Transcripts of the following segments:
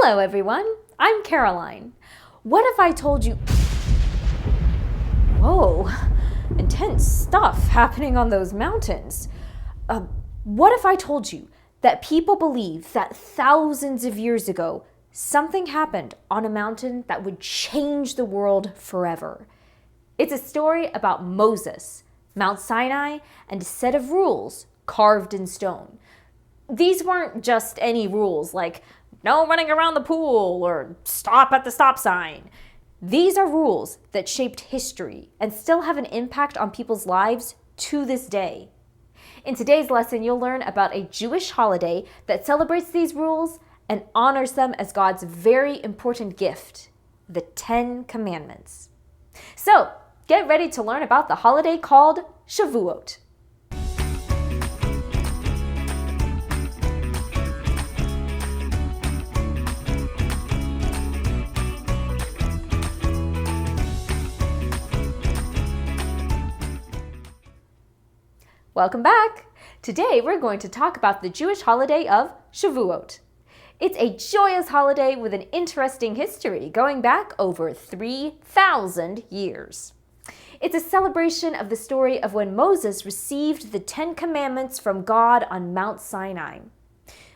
Hello everyone, I'm Caroline. What if I told you... Whoa, intense stuff happening on those mountains. What if I told you that people believe that thousands of years ago, something happened on a mountain that would change the world forever? It's a story about Moses, Mount Sinai, and a set of rules carved in stone. These weren't just any rules like no running around the pool or stop at the stop sign. These are rules that shaped history and still have an impact on people's lives to this day. In today's lesson, you'll learn about a Jewish holiday that celebrates these rules and honors them as God's very important gift, the 10 Commandments. So, get ready to learn about the holiday called Shavuot. Welcome back! Today we're going to talk about the Jewish holiday of Shavuot. It's a joyous holiday with an interesting history going back over 3,000 years. It's a celebration of the story of when Moses received the 10 Commandments from God on Mount Sinai.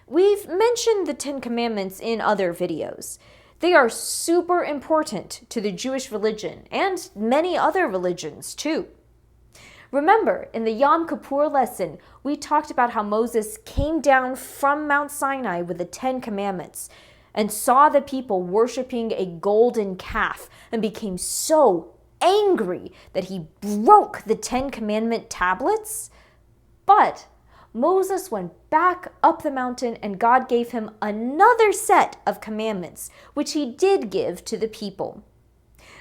We've mentioned the 10 Commandments in other videos. They are super important to the Jewish religion and many other religions too. Remember, in the Yom Kippur lesson, we talked about how Moses came down from Mount Sinai with the 10 Commandments and saw the people worshiping a golden calf and became so angry that he broke the 10 Commandment tablets. But Moses went back up the mountain and God gave him another set of commandments, which he did give to the people.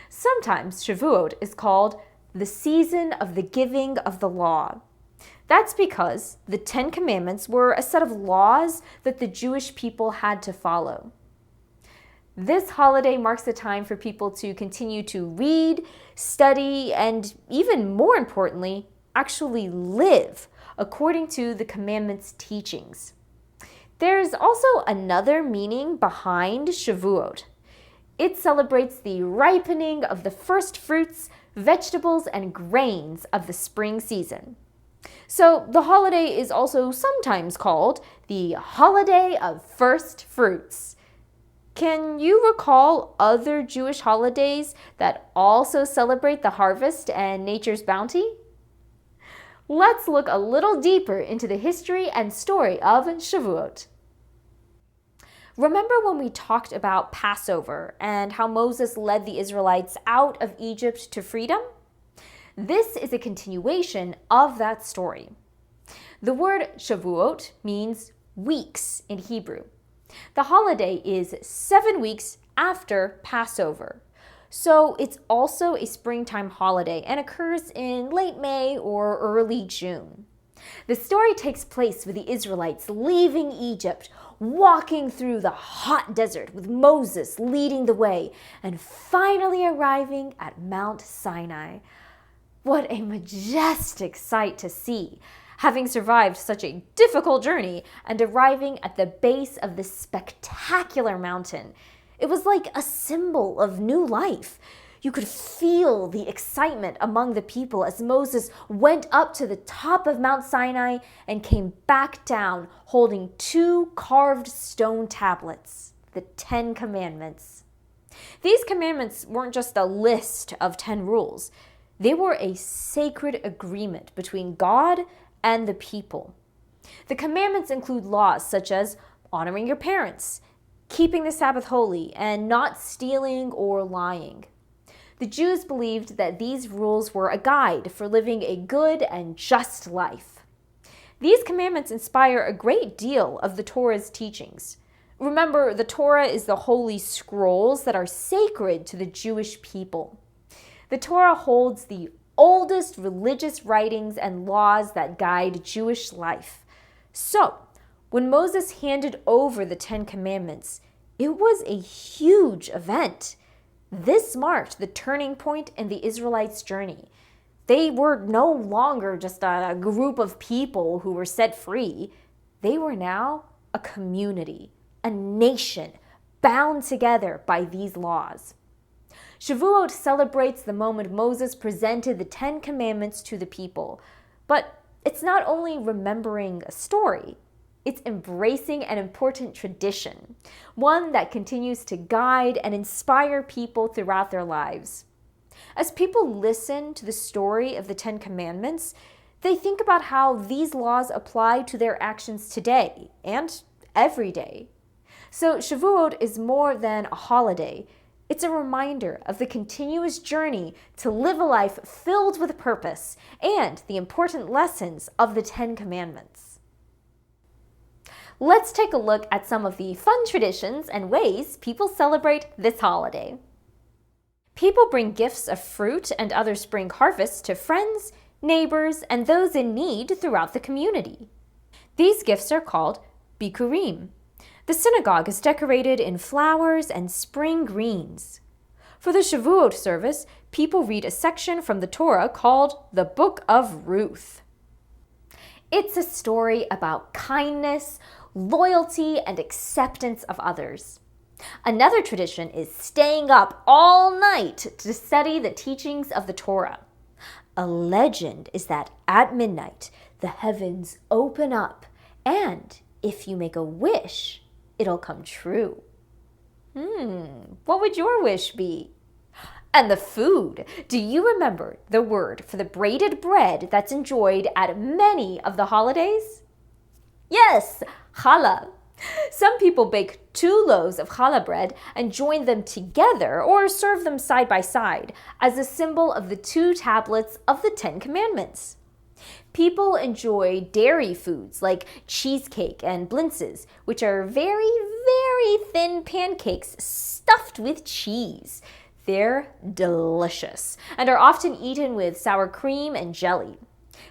Sometimes Shavuot is called the season of the giving of the law. That's because the 10 Commandments were a set of laws that the Jewish people had to follow. This holiday marks a time for people to continue to read, study, and even more importantly, actually live according to the Commandments' teachings. There's also another meaning behind Shavuot. It celebrates the ripening of the first fruits, vegetables, and grains of the spring season. So the holiday is also sometimes called the Holiday of First Fruits. Can you recall other Jewish holidays that also celebrate the harvest and nature's bounty? Let's look a little deeper into the history and story of Shavuot. Remember when we talked about Passover and how Moses led the Israelites out of Egypt to freedom? This is a continuation of that story. The word Shavuot means weeks in Hebrew. The holiday is 7 weeks after Passover. So it's also a springtime holiday and occurs in late May or early June. The story takes place with the Israelites leaving Egypt, walking through the hot desert with Moses leading the way, and finally arriving at Mount Sinai. What a majestic sight to see, having survived such a difficult journey and arriving at the base of this spectacular mountain. It was like a symbol of new life. You could feel the excitement among the people as Moses went up to the top of Mount Sinai and came back down holding 2 carved stone tablets, the 10 Commandments. These commandments weren't just a list of 10 rules. They were a sacred agreement between God and the people. The commandments include laws such as honoring your parents, keeping the Sabbath holy, and not stealing or lying. The Jews believed that these rules were a guide for living a good and just life. These commandments inspire a great deal of the Torah's teachings. Remember, the Torah is the holy scrolls that are sacred to the Jewish people. The Torah holds the oldest religious writings and laws that guide Jewish life. So, when Moses handed over the 10 Commandments, it was a huge event. This marked the turning point in the Israelites' journey. They were no longer just a group of people who were set free. They were now a community, a nation, bound together by these laws. Shavuot celebrates the moment Moses presented the 10 Commandments to the people, but it's not only remembering a story, it's embracing an important tradition, one that continues to guide and inspire people throughout their lives. As people listen to the story of the 10 Commandments, they think about how these laws apply to their actions today and every day. So Shavuot is more than a holiday. It's a reminder of the continuous journey to live a life filled with purpose and the important lessons of the 10 Commandments. Let's take a look at some of the fun traditions and ways people celebrate this holiday. People bring gifts of fruit and other spring harvests to friends, neighbors, and those in need throughout the community. These gifts are called bikurim. The synagogue is decorated in flowers and spring greens. For the Shavuot service, people read a section from the Torah called the Book of Ruth. It's a story about kindness, loyalty, and acceptance of others. Another tradition is staying up all night to study the teachings of the Torah. A legend is that at midnight, the heavens open up, and if you make a wish, it'll come true. What would your wish be? And the food. Do you remember the word for the braided bread that's enjoyed at many of the holidays? Yes, challah. Some people bake 2 loaves of challah bread and join them together or serve them side by side as a symbol of the 2 tablets of the 10 Commandments. People enjoy dairy foods like cheesecake and blintzes, which are very, very thin pancakes stuffed with cheese. They're delicious and are often eaten with sour cream and jelly.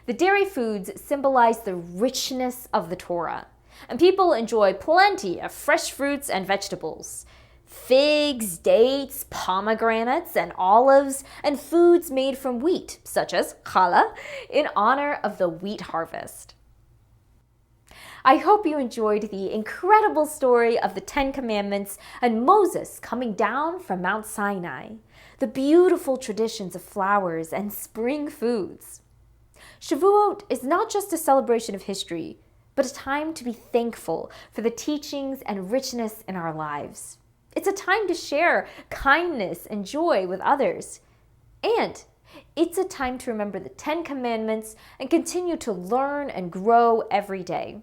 The dairy foods symbolize the richness of the Torah, and people enjoy plenty of fresh fruits and vegetables. Figs, dates, pomegranates, and olives, and foods made from wheat, such as challah, in honor of the wheat harvest. I hope you enjoyed the incredible story of the 10 Commandments and Moses coming down from Mount Sinai, the beautiful traditions of flowers and spring foods. Shavuot is not just a celebration of history, but a time to be thankful for the teachings and richness in our lives. It's a time to share kindness and joy with others. And it's a time to remember the 10 Commandments and continue to learn and grow every day.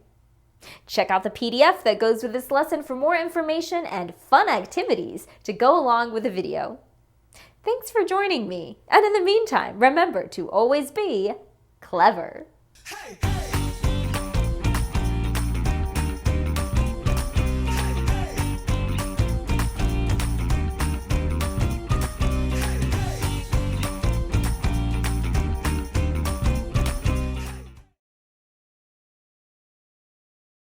Check out the PDF that goes with this lesson for more information and fun activities to go along with the video. Thanks for joining me. And in the meantime, remember to always be clever. Hey.